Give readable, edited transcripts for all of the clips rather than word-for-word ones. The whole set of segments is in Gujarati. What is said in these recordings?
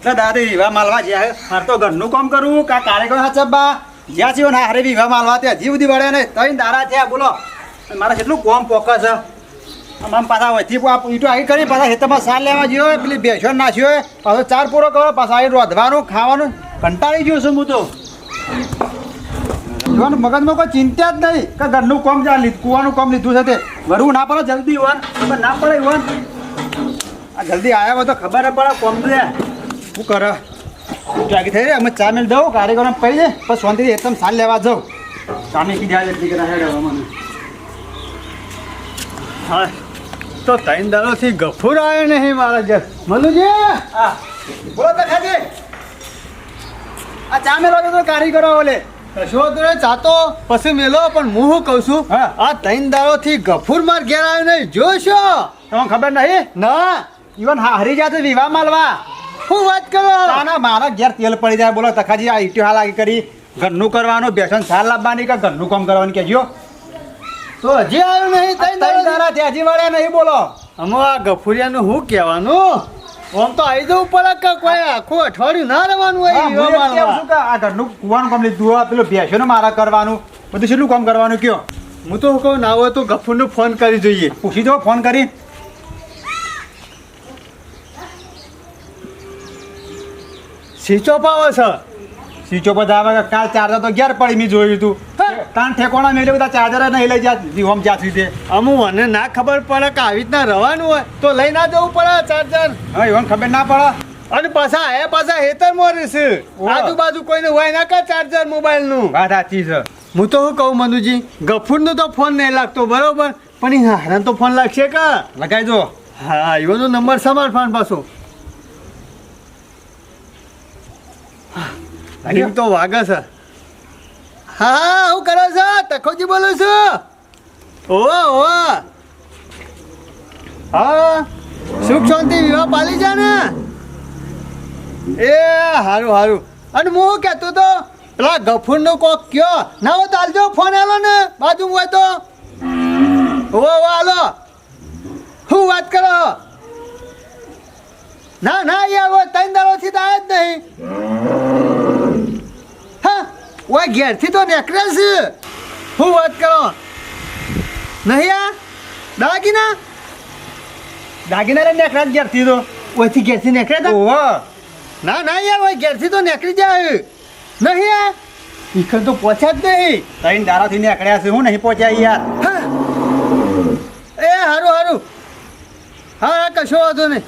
તો દાદી વિવાહ માલવા જ્યાં મારે તો ઘરનું કામ કરવું કા કાર્યક્રમ હાચબા જ્યાં છે ને હારે વિવાહ માલવા ત્યાં હજી બધી વળે ને તઈ દારા થયા બોલો મારે કેટલું કોમ પોકસ છે આમ પાછા વચ્ચે ઈટો આવી કરી પાછા હેતમાં સાર લેવા જ્યો પેલી બેસો નાખ્યો પાછો ચાર પૂરો કરો પાછા આવી રોધવાનું ખાવાનું કંટાળી ગયું છું હું તો જોવાનું મગજમાં કોઈ ચિંતા જ નહીં કે ઘરનું કામ કૂવાનું કામ લીધું છે તે વરવું ના પડે જલ્દી વન ખબર ના પડે વન આ જલ્દી આવ્યા હોય તો ખબર પડે કોમ લે શું કરે જાગી થઈ અમે ચા મેળ દઉં કાર્યક્રમ પડી જાય પછી શાંતિથી એકદમ સાર લેવા જાઉં સામે કીધા એટલી કરા હેડ મને હા તો ત્રણ દાડોથી ગફુર આવ્યો નહીં મારા ઘર મનુજી હા બોલો તો ખાજી આ ચા મેળવા તો કારીગરો ઓલે કશો તો ચાતો પછી મેલો પણ હું શું કહું છું હા. આ ત્રણ દાડોથી ગફુર માર ઘેર આવ્યો નહીં જોશો તમને ખબર નહીં ના ઈવન હરી જાય વિવાહ માલવા શું વાત કરો ના મારા ઘેર તેલ પડી જાય બોલો તખાજી આ ઈટ્યો હાલ આગી કરી ઘરનું કરવાનું બેસન સાર લાવવાની કે ઘરનું કામ કરવાનું કહેજો તો હજી આવ્યો નહીં ત્રણ દાડા તારા હજી વળ્યા નહીં બોલો અમે આ ગફુરિયાનું શું કહેવાનું આમ તો આવી જવું પડે કે કોઈ આખું અઠવાડિયું ના રહેવાનું હોય હા, વિવાહ હું એમ કહું માલવા. છું કે આ ઘરનું કુવાનું કામ લીધું હોય પેલું બેસન મારા કરવાનું બધું કેટલું કામ કરવાનું કયો હું તો કહું ના હોય તો ગફુરને ફોન કરી જોઈએ પૂછી દો ફોન કરી સ્વિચ ઓફ આવે છે સ્વિચો પર આવે કાલ ચાર્જર તો ઘેર પડી મેં જોયું હતું તાણ ઠેકોણા મેળે બધા ચાર્જર નહીં લઈ જા હોમ જ્યાં સુધી અમુક મને ના ખબર પડે કે આવી રીતના રહેવાનું હોય તો લઈ ના જવું પડે ચાર્જર હા એવન ખબર ના પડે અને પાછા એ પાછા હેતરમાં રહેશે ઓહ. આજુબાજુ કોઈને હોય ના કે ચાર્જર મોબાઈલનું વાત સાચી છે હું તો શું કહું મનુજી ગફુરનો તો ફોન નહીં લાગતો બરોબર પણ એ હારાને તો ફોન લાગશે કે લગાઈ દો હા એવાનો નંબર સમાર ફોન પાછો એમ તો વાગે છે હા હું કરો છો તખોજી બોલું છું ઓવા ઓવા હા સુખ શાંતિ વિવાહ પાલી જા ને એ હારું હારું અને હું શું કહેતો તો પેલા ગફુરનો કોક કયો ના હોય તો હાલજો ફોન આલો ને બાજુ હોય તો ઓવા ઓવા હાલો શું વાત કરો ના ના યાર હોય ત્રણ દાડોથી તો આવ્યા જ નહીં હા ઓય ઘેરથી તો નીકળે છે શું વાત કરો નહીં આ દાગીના દાગીના લઈને નીકળ્યા જ ઘેરથી તો ઓયથી ઘેરથી નીકળ્યા હતા ઓહો ના ના યાર ઓય ઘેરથી તો નીકળી જાય નહીં આ ઈકન તો પહોંચ્યા જ નહીં ત્રણ દારાથી નીકળ્યા છે હું નહીં પહોંચ્યા યાર હા. એ હારું હારું હા હા કશો વાંધો નહીં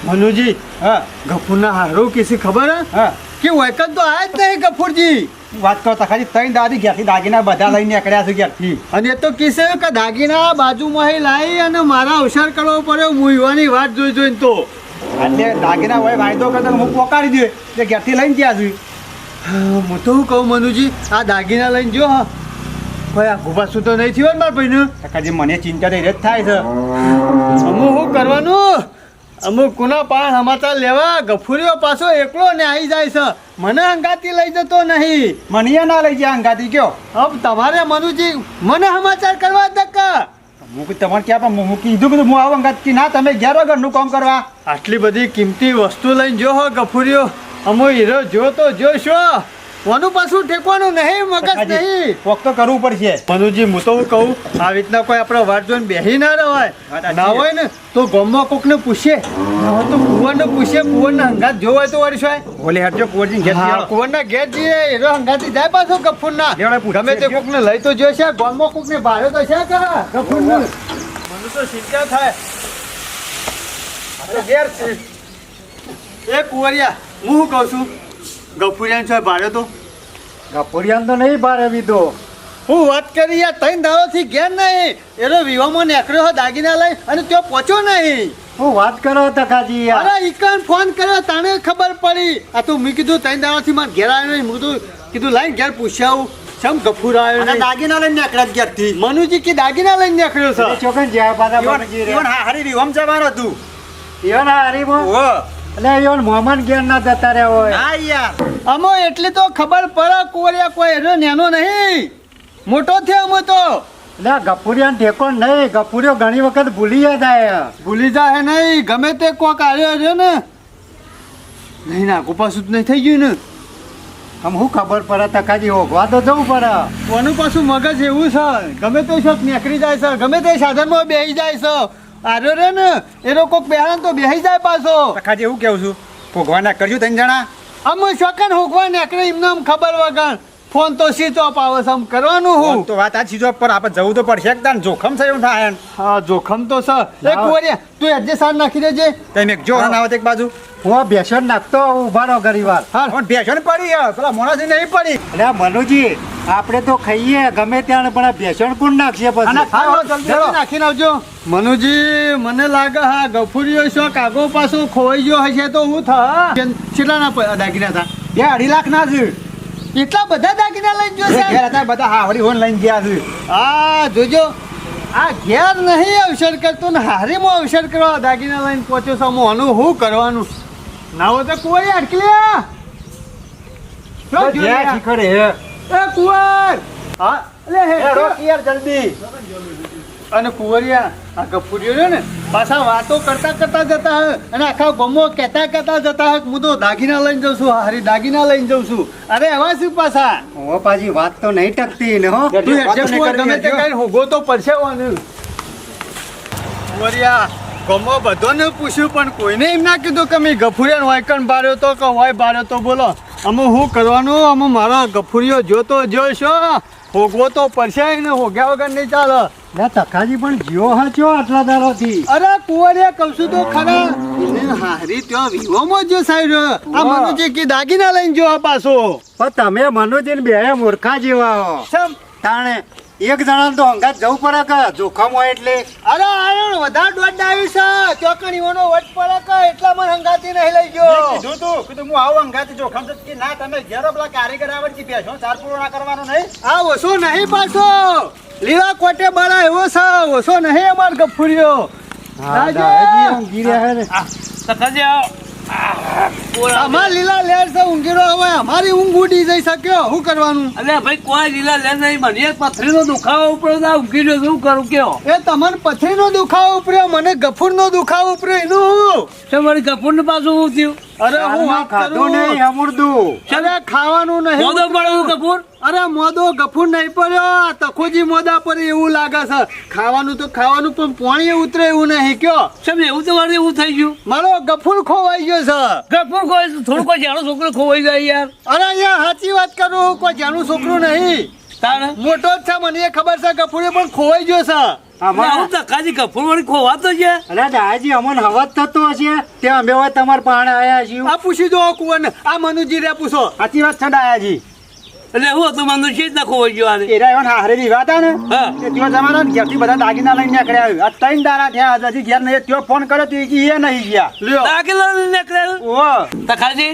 મનુજી હા ગફુરના હારું કિસી ખબર હે હા કે વૈકન તો આયા જ નહીં ગફુરજી વાત કરતા ખાલી ત્રણ દાદી ઘેરથી દાગીના બધા લઈને નીકળ્યા છે ઘેરથી અને એ તો કિસે કે દાગીના બાજુમાં લાવી અને મારા અવસર કરવો પડ્યો મુઈવાની વાત જોઈ જોઈને તો એટલે દાગીના હોય વાયદો કરતા હું પોકાડી દઉં એટલે ઘેરથી લઈને ગયા છું હું તો શું કહું મનુજી આ દાગીના લઈને જો હા કોઈ આ ગુબાસું તો નહીં થયું ને મારા ભાઈને કાકાજી મને ચિંતા તો એ જ થાય છે અમુક શું કરવાનું અમુક કોના પાસે સમાચાર લેવા ગફુરીઓ પાછો એકલો ને આવી જાય છે મને અંગાતી લઈ જતો નહીં મને ના લઈ ગયા અંગાતી કયો હવે તમારે મનુજી મને સમાચાર કરવા ધક્કા હું તમારે ક્યાં પણ હું કીધું કે હું આવું અંગાતી ના તમે ઘેર ઘરનું કામ કરવા આટલી બધી કિંમતી વસ્તુ લઈને જો હો ગફુરીઓ અમો હીરો જો તો જોશો કોનું પાછું ઠેકવાનું નહીં મગજ નહીં કોક તો કરવું પડશે મનુજી હું તો કહું આવી રીતના કોઈ આપણે વાત જોઈને બેસી ના રવાય ના હોય ને તો ગામમાં કોકને પૂછે ના હોય તો કુંવરને પૂછે કુંવરને હંગાત જો હોય તો વર્ષ હોય બોલે હટજો કુંવરજી ઘેર હા કુંવરના ઘેર જઈએ એનો હંગાતી જાય પાછો ગફુરના લેવડે પૂછે ગમે તે કોકને લઈ તો જોશે ગામમાં કોકને ભારે તો છે કે ગફુરને મને તો ચિંતા થાય ઘેર એ કુંવરિયા હું શું કહું છું ગફુરિયાને છે ભારે તો ગપોડિયાન તો નહીં બાર એવી તો હું વાત કરી યાર ત્રણ દાડોથી ઘેર નહીં એનો વિવાહમાં નીકળ્યો હોય દાગીના લઈ અને ત્યાં પહોંચ્યો નહીં હું વાત કરો તકાજી અરે ઈકન ફોન કર્યો તાણે ખબર પડી આ તો મેં કીધું ત્રણ દાડાથી મારે ઘેર આવ્યો નહીં મેં કીધું લાઈને ઘેર પૂછ્યા આવું ચમ ગફુર આવ્યો નહીં દાગીના લઈને નીકળ્યા ઘેરથી મનુજી કે દાગીના લઈને નીકળ્યો છે ચોકન જ્યાં પાછા હારી વિવામ જવાનું હતું ઈવન હરીમાં ઓ એટલે ઈવન મોહમ્મદ ઘેર ના જતા રહ્યા હોય હા યાર અમો એટલી તો ખબર પડે કુંવરિયા કોઈ એનો નેનો નહીં મોટો થયો અમે તો એટલે ગપુરિયાન ઠેકો નહીં ગપુરિયો ઘણી વખત ભૂલી જાય ભૂલી જાય નહીં ગમે તે કોક આવ્યો છે ને નહીં નાખું પાછું જ નહીં થઈ ગયું ને આમ શું ખબર પડે તકાજી હોગવા તો જવું પડે. કોનું પાછું મગજ એવું છે ગમે તે શોખ નીકળી જાય છે ગમે તે સાધનમાં બેસી જાય છે આરો રે ને એ લોકો બેહાન તો બેસી જાય પાછો તકાજી એવું કેવું છું ભોગવા ના કરજો 3 જણા. આમ શોખન હોગવા નીકળે એમને આમ ખબર વગર ફોન તો સ્વિચ ઓફ આવે છે આમ કરવાનું હું તો વાત આ ચીજો પર આપણે જવું તો પડશે કે તાન જોખમ છે એવું થાય. હા જોખમ તો છે એ કુંવરિયા તું એડજસ્ટ સાર નાખી દેજે તમે જો આવત એક બાજુ હું બેસન નાખતો ઉભા રહો ગરીવાર. હા. પણ બેસન પડી પેલા મોણાસી નહીં પડી. એટલે મનુજી આપણે તો ખાઈએ ગમે ત્યાં પણ બેસન કોણ નાખશે પછી. હા, જલ્દી નાખીને આવજો મનુજી મને લાગે હા ગફુરીઓ શોખ આગો પાછો ખોવાઈ ગયો હશે તો હું થા કેટલાના દાગીના હતા 2.5 લાખ ના છે. એટલા બધા દાગીના લઈને જો ઘેર સાહેબ હતા બધા હાવડી હોન લઈને ગયા છે. હા જોજો આ ઘેર નહીં અવસર કરતો ને હારીમાં અવસર કરવા દાગીના લઈને પહોંચ્યો છો મોનું શું કરવાનું ના હોય તો કુંવરી અટકલ્યા જ્યાં શીખરે હે. એ કુંવર હા લે હે એ રોક યાર જલ્દી. અને કુંવરિયા આ ગફુરીઓ રહ્યો ને પાછા વાતો કરતા કરતા જતા હે અને આખા ગમો કહેતા જતા હે હું તો દાગીના લઈને જઉં છું હારી દાગીના લઈને જઉં છું અરે એવા શું પાછા ઓ પાજી વાત તો નહીં ટકતી ને હો. તું એડજસ્ટ કર ગમે તે કઈ હોગો તો પડશે વાનું કુંવરિયા ગમો બધાને પૂછ્યું પણ કોઈને એમ ના કીધું કે મેં ગફુરિયાનો વાયકણ બાર્યો તો કે હોય બાર્યો તો બોલો અમે શું કરવાનું અમે મારા ગફુરીઓ જોતો જોઈશો હોગવો તો પડશે ને હોગ્યા વગર નહીં ચાલે લે તકાજી પણ જીવો હાચ્યો આટલા દાડાથી. અરે કુંવરિયા કહું છું તો ખરા એને હારી ત્યાં વિવોમાં જો સાઈડ આ મનુજી કે દાગીના લઈને જો આ પાછો પણ તમે મનુજીને બે મૂર્ખા જેવા હો. સમ તાણે એક જણા તો અંગાત જવું પડે કે જોખમ હોય એટલે. અરે આયણ વધારે દોડ આવી છે ચોકણીઓનો વટ પડે કે એટલા મને હંગાતી નહીં લઈ ગયો કીધું હું આવું અંગાત જોખમ છે કે ના તમે ઘેરો પેલા કારીગર આવડ કે બેસો ચાર પૂરો ના કરવાનો નહીં. આ ઓછો નહીં પાછો લીલા કોટે બળા એવો છે ઓછો નહીં અમાર ગફુરીઓ અમાર લીલા લેર છે ઊંઘીરો હવે અમારી ઊંઘ ઉડી જઈ શક્યો શું કરવાનું અલે ભાઈ કોઈ લીલા લે નહીં મને પથરીનો દુખાવો ઉપડ્યો ઊંઘી રહ્યો શું કરું કયો એ તમને પથરીનો દુખાવો ઉપર્યો મને ગફુરનો દુખાવો ઉપર્યો એનું તમારી કપૂર ને પાછું શું થયું અરે હું વાત ખાધું કરું નહીં અમૃદું. અરે ખાવાનું નહીં મોદો પડ્યો કપૂર અરે મોદો ગફુર નહીં પડ્યો તખોજી મોદા પર એવું લાગે છે ખાવાનું તો ખાવાનું પણ પાણી ઉતરે એવું નહીં કયો કેમ એવું તો મારે એવું થઈ ગયું મારો ગફુર ખોવાઈ ગયો છે કપૂર કોઈ થોડું કોઈ જાણો છોકરો ખોવાઈ જાય યાર અરે યાર સાચી વાત કરું કોઈ જાનું છોકરું નહીં તારે મોટો જ છે મને એ ખબર છે ગફુરે પણ ખોવાઈ ગયો છે આવું તકાજી કપૂર વાળી ખોવાતો છે અરે દાદાજી અમન હવત થતો હશે તે અમે હવે તમારા પાણે આયા છીએ. આ પૂછી દો કુવન આ મનુજી રે પૂછો સાચી વાત છે દાદાજી. એટલે હું હતું મને છે જ ના ખોવાઈ ગયો આને એરા એવા હારે વિવા હતા ને હા તે ત્યો જમાના ને ઘેરથી બધા દાગીના લઈને નીકળ્યા. આ 3 દાડા થયા હજી ઘેર નહીં ત્યો ફોન કર્યો તો એ નહીં ગયા. લ્યો દાખલા નીકળેલ ઓ તકાજી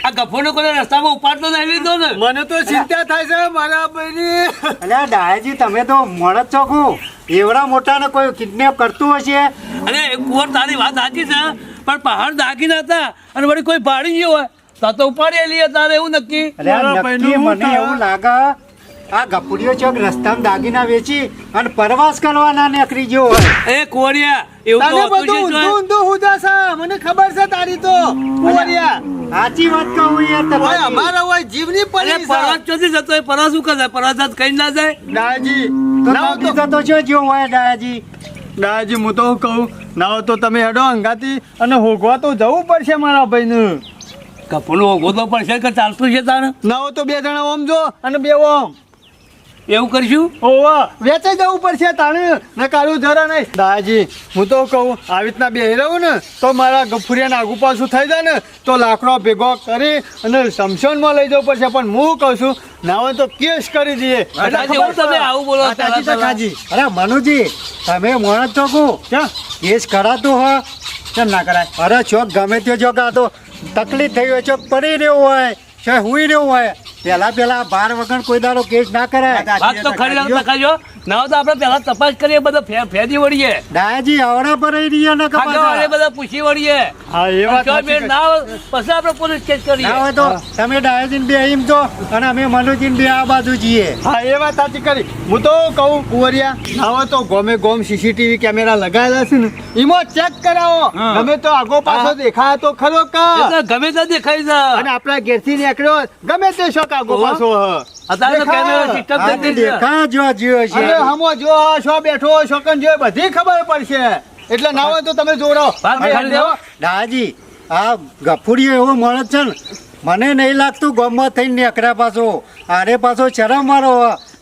આ કપૂર ને કોઈ રસ્તામાં ઉપાડતો નહીં લીધો ને મને તો ચિંતા થાય છે મારા ભાઈની અલ્યા દાદાજી તમે તો મળત ચોખ્ખું એવડા મોટા ને કોઈ કિડનેપ કરતું હશે. અરે કુંવર તારી વાત સાચી છે પણ પહાડ દાગીના હતા અને વળી કોઈ પાડી ગયો હોય તો ઉપાડેલી તારે એવું નક્કી અલ્યા મારા નક્કી ભાઈનું મને હું એવું લાગે આ ગપુડીઓ ચોક રસ્તામાં દાગીના વેચી અને પ્રવાસ કરવાના નીકળી ગયો હોય. એ કુંવરિયા એવું તને તો બધું હતું જ ઊંધું નહીં. ઊંધું હુદા છે મને ખબર છે તારી તો કુંવરિયા સાચી વાત કહું યાર ઓય તમારી. અમારા ઓય જીવની અરે પડી પરાજ ચોથી જતો હોય પરાજ શું કરે પરાજ કઈ ના જાય દાજી તો નાવ તો દાદી તો જો જો હોય દાદાજી. દાજી હું તો કહું નાવ તો તમે હેડો હંગાતી અને હોગવા તો જવું પડશે મારા ભાઈને કપૂરનો ગોદો પડશે કે ચાલતું છે તારે નાવ તો 2 જણા ઓમ જો અને 2 ઓમ એવું કરશું ઓવા વેચાઈ જવું પડશે તાણે ને કાળું જરા નહીં દાજી હું તો કહું આવી રીતના બે રહું ને તો મારા ગફુરિયાને આગુ પાછું થઈ જાય ને તો લાકડો ભેગો કરી અને શમશાનમાં લઈ જવું પડશે પણ હું કહું છું ના હોય તો કેસ કરી દઈએ એટલે તકાજી, ખબર તમે છે? આવું બોલો હા, તાજી પહેલા, તકાજી. અરે મનુજી તમે મોણસ ચોખ્ખું ક્યાં? કેસ કરાતું હોય કેમ ના કરાય. અરે ચોક ગમે તે ચોક આ તો તકલીફ થઈ હોય ચોક પડી રહ્યું હોય છે હુઈ રહ્યું હોય પેલા બાર વગર કોઈ દાડો કેસ ના કરાય. વાત તો ખરી વાત તકાજો ના હોય તો આપણે પહેલા તપાસ કરીએ બધા ફેદી વળીએ ડાયાજી આવડા પર રહ્યા ને આગળ બધા પૂછી વળીએ હા એ વાત જો સાચી મેળ ના હોય પછી આપણે પોલીસ કેસ કરીએ ના હોય તો તમે ડાયાજીને બે એમ તો અને અમે મનોજીને બે આ બાજુ જઈએ. હા એ વાત સાચી કરી. હું તો કહું કુંવરિયા ના હોય તો ગમે ગોમ સીસીટીવી કેમેરા લગાવેલા છે ને એમાં ચેક કરાવો. હા. ગમે તો આગો પાછો દેખાય તો ખરો કા એટલે ગમે તે દેખાય છે અને આપણા ઘેરથી નીકળ્યો હોય, ગમે તે શોક આગો ઓહો. પાછો હ. અત્યારે તો દેખાય. કેમેરા સિસ્ટમ આ થઈ ગઈ છે. દેખા જો જીવો છે. અરે હમો જો શો બેઠો શોકન જો બધી ખબર પડશે. એટલે ના હોય તો તમે જોડો. વાત કરી દેવો. ડાયાજી આ ગફુડીઓ એવો મળે છે ને મને નહીં લાગતું ગામમાં થઈને નેકરા પાછો આરે પાછો શરમ મારો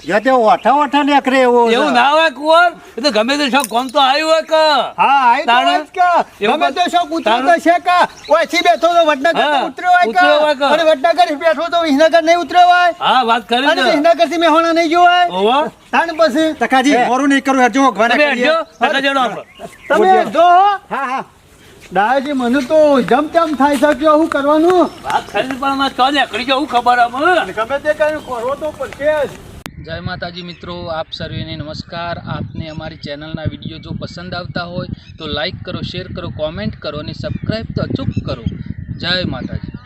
જો તે ઓઠા નેકરે એવો છે. એવું ના હોય કુંવર એ તો ગમે તે શોખ કોમ તો આવ્યું હોય કે હા આઈ તો તાણે? વાત કા. એવું ગમે તે શોક ઉતરતો તાણે? છે કા ઓયથી બેઠો તો વડનગર હા, તો ઉતર્યો હોય ઉતર્યો હોય કા કા. અને વડનગર બેઠો તો વિસનગર નહીં ઉતર્યો હોય હા વાત કરી અને છે વિસનગર થી મેહોણા નહીં ગયો હોય ઓહો તાણ પછી તકાજી મોરું નહીં કરું હેડજો ભગવાને તમે કરીએ. હટજો, ટકા જણો આપણે. તમે જો હા હા દાદાજી મને તો જમ થાય છે કે શું કરવાનું વાત કરી પણ અમારે ચો નીકળી ગયો, હું ખબર આમ ગમે તે કર્યું કરવો તો પડશે જ. જય માતાજી મિત્રો, આપ સર્વેને નમસ્કાર. આપને અમારી ચેનલના વિડીયો જો પસંદ આવતા હોય તો લાઈક કરો, શેર કરો, કોમેન્ટ કરો અને સબસ્ક્રાઈબ તો અચૂક કરો. જય માતાજી.